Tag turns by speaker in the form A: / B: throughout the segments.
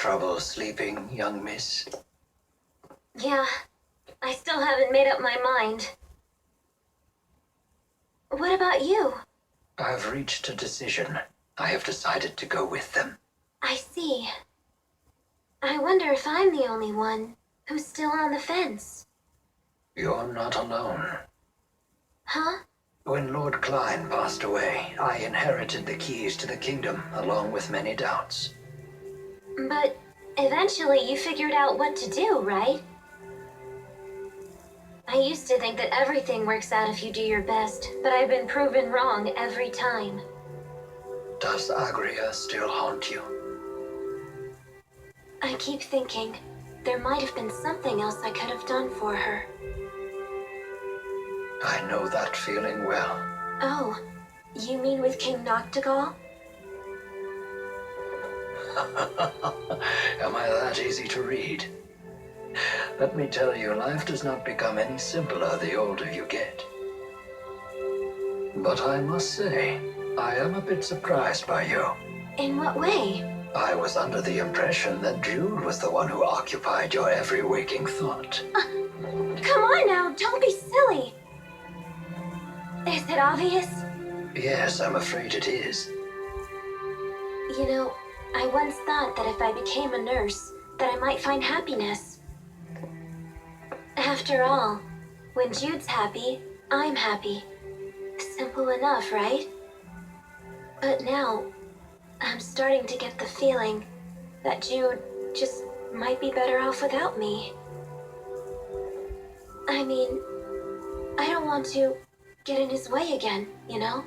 A: Trouble sleeping, young miss?
B: Yeah, I still haven't made up my mind. What about you?
A: I've reached a decision. I have decided to go with them.
B: I see. I wonder if I'm the only one who's still on the fence.
A: You're not alone.
B: Huh?
A: When Lord Klein passed away, I inherited the keys to the kingdom, along with many doubts.
B: But eventually you figured out what to do, right? I used to think that everything works out if you do your best, but I've been proven wrong every time.
A: Does Agria still haunt you?
B: I keep thinking there might have been something else I could have done for her.
A: I know that feeling well.
B: Oh, you mean with King Noctigal?
A: Am I that easy to read? Let me tell you, life does not become any simpler the older you get. But I must say, I am a bit surprised by you.
B: In what way?
A: I was under the impression that Jude was the one who occupied your every waking thought.
B: Come on now, don't be silly! Is it obvious?
A: Yes, I'm afraid it is.
B: You know, I once thought that if I became a nurse, that I might find happiness. After all, when Jude's happy, I'm happy. Simple enough, right? But now, I'm starting to get the feeling that Jude just might be better off without me. I mean, I don't want to get in his way again, you know?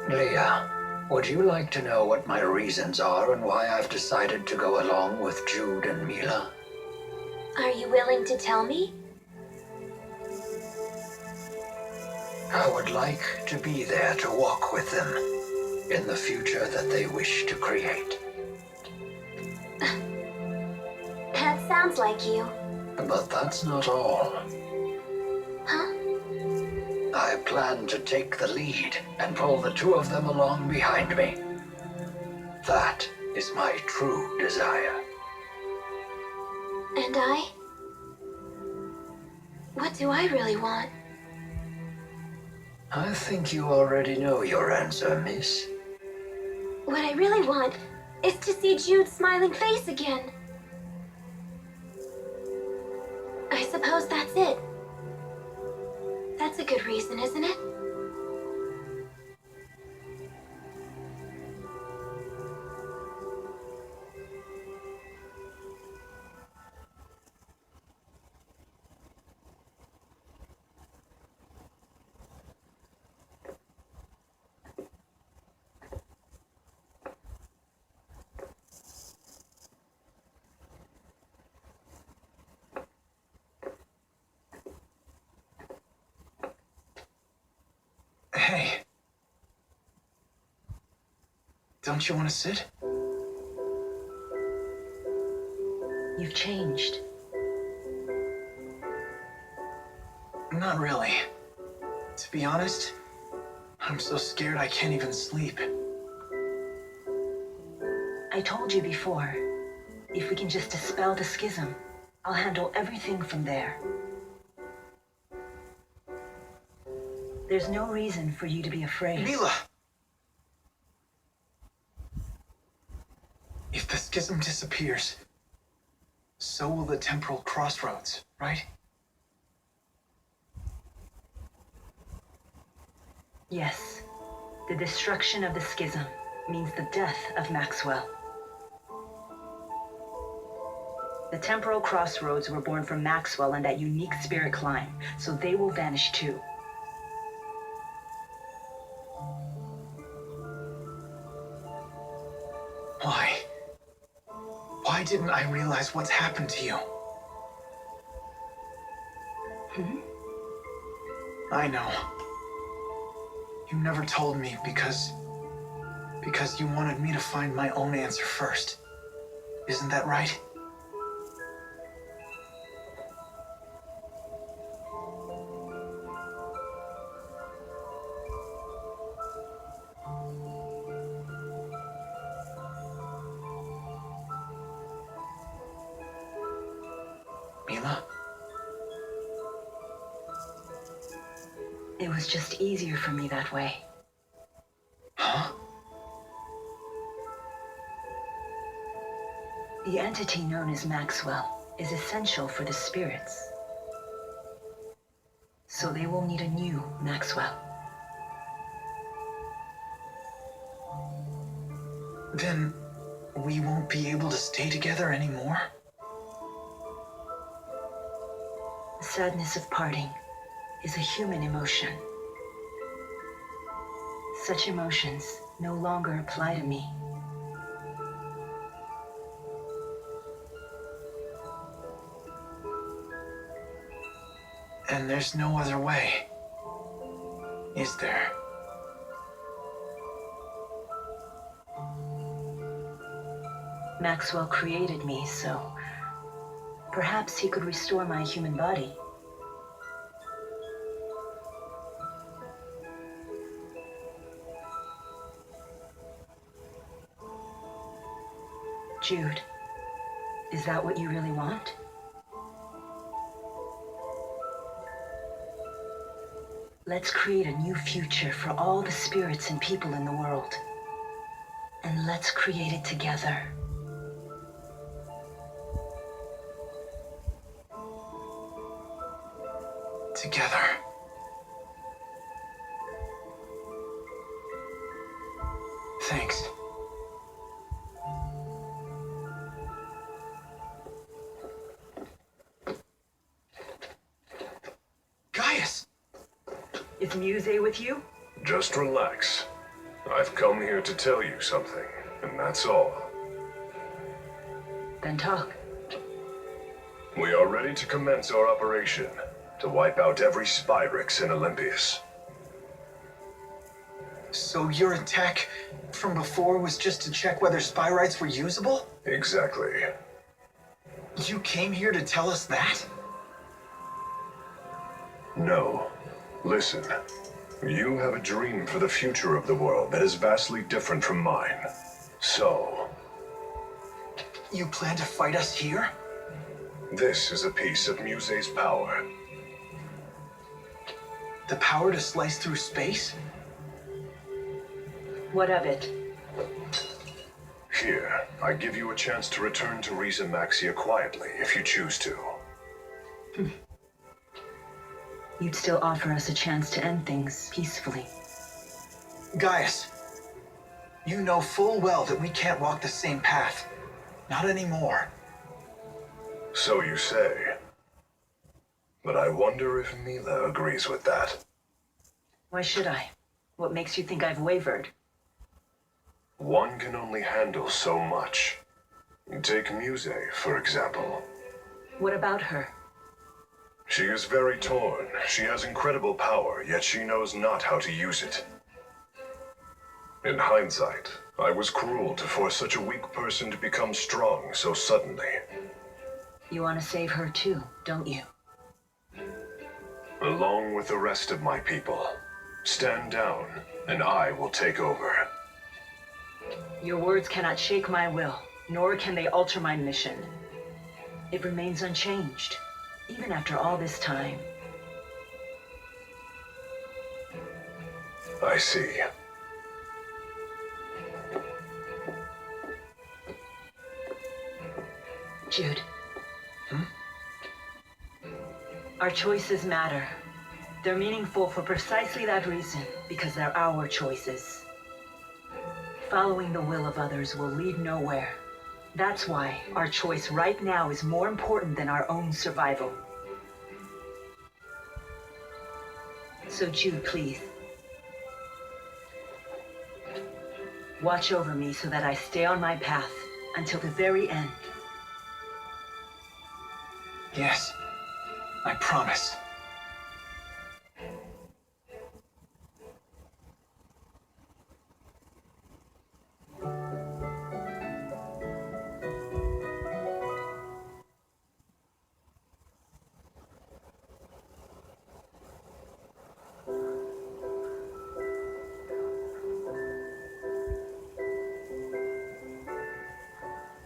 A: Leah, would you like to know what my reasons are and why I've decided to go along with Jude and Milla?
B: Are you willing to tell me?
A: I would like to be there to walk with them in the future that they wish to create.
B: That sounds like you.
A: But that's not all.
B: Huh?
A: I plan to take the lead and pull the two of them along behind me. That is my true desire.
B: And I? What do I really want?
A: I think you already know your answer, miss.
B: What I really want is to see Jude's smiling face again. I suppose that's it. That's a good reason, isn't it?
C: Hey. Don't you want to sit?
D: You've changed.
C: Not really. To be honest, I'm so scared I can't even sleep.
D: I told you before, if we can just dispel the schism, I'll handle everything from there. There's no reason for you to be afraid.
C: Milla! If the schism disappears, so will the temporal crossroads, right?
D: Yes. The destruction of the schism means the death of Maxwell. The temporal crossroads were born from Maxwell and that unique spirit climb, so they will vanish too.
C: Why? Why didn't I realize what's happened to you? I know. You never told me because you wanted me to find my own answer first. Isn't that right?
D: It was just easier for me that way.
C: Huh?
D: The entity known as Maxwell is essential for the spirits. So they will need a new Maxwell.
C: Then we won't be able to stay together anymore?
D: The sadness of parting is a human emotion. Such emotions no longer apply to me.
C: And there's no other way, is there?
D: Maxwell created me, so perhaps he could restore my human body. Jude, is that what you really want? Let's create a new future for all the spirits and people in the world. And let's create it together.
C: Together. Thanks. Gaius!
D: Is Muse with you?
E: Just relax. I've come here to tell you something, and that's all.
D: Then talk.
E: We are ready to commence our operation, to wipe out every Spyrix in Olympius.
C: So your attack from before was just to check whether Spyrites were usable?
E: Exactly.
C: You came here to tell us that?
E: No. Listen. You have a dream for the future of the world that is vastly different from mine. So,
C: You plan to fight us here?
E: this is a piece of Muse's power.
C: The power to slice through space?
D: What of it?
E: Here, I give you a chance to return to Riza Maxia quietly, if you choose to.
D: You'd still offer us a chance to end things peacefully.
C: Gaius, you know full well that we can't walk the same path. Not anymore.
E: So you say. But I wonder if Milla agrees with that.
D: Why should I? What makes you think I've wavered?
E: One can only handle so much. Take Muse, for example.
D: What about her?
E: She is very torn. She has incredible power, yet she knows not how to use it. In hindsight, I was cruel to force such a weak person to become strong so suddenly.
D: You want to save her too, don't you?
E: Along with the rest of my people. Stand down, and I will take over.
D: Your words cannot shake my will, nor can they alter my mission. It remains unchanged, even after all this time.
E: I see.
D: Jude. Our choices matter. They're meaningful for precisely that reason, because they're our choices. Following the will of others will lead nowhere. That's why our choice right now is more important than our own survival. So Jude, please. Watch over me so that I stay on my path until the very end.
C: Yes, I promise.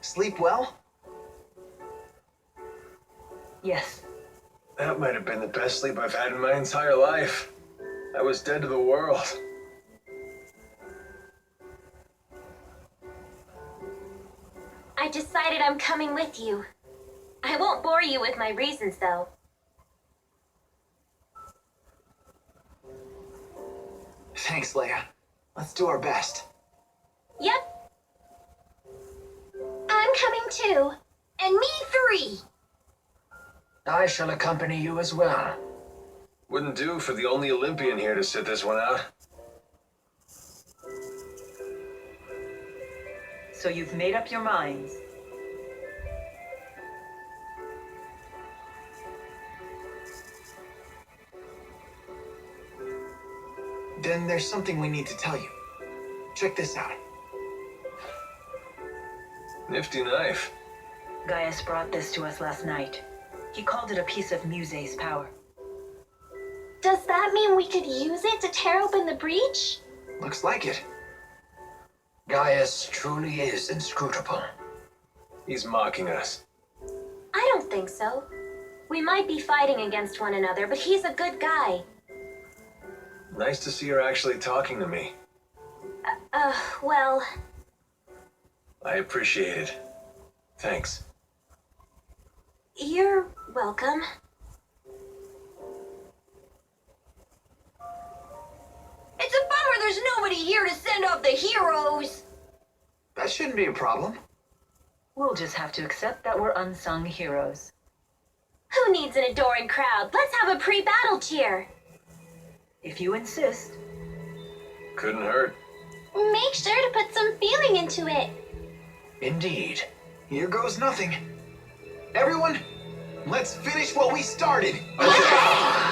C: Sleep well?
D: Yes.
F: That might have been the best sleep I've had in my entire life. I was dead to the world.
B: I decided I'm coming with you. I won't bore you with my reasons, though.
C: Thanks, Leia. Let's do our best.
B: Yep. I'm coming too. And me 3.
A: I shall accompany you as well.
F: Wouldn't do for the only Olympian here to sit this one out.
D: So you've made up your minds.
C: Then there's something we need to tell you. Check this out.
F: Nifty knife.
D: Gaius brought this to us last night. He called it a piece of Muse's power.
B: Does that mean we could use it to tear open the breach?
C: Looks like it.
A: Gaius truly is inscrutable.
F: He's mocking us.
B: I don't think so. We might be fighting against one another, but he's a good guy.
F: Nice to see her actually talking to me.
B: Well...
F: I appreciate it. Thanks.
B: You're welcome.
G: It's a bummer there's nobody here to send off the heroes.
C: That shouldn't be a problem.
D: We'll just have to accept that we're unsung heroes.
B: Who needs an adoring crowd? Let's have a pre-battle cheer.
D: If you insist.
F: Couldn't hurt.
B: Make sure to put some feeling into it.
A: Indeed.
C: Here goes nothing. Everyone, let's finish what we started.
B: Okay.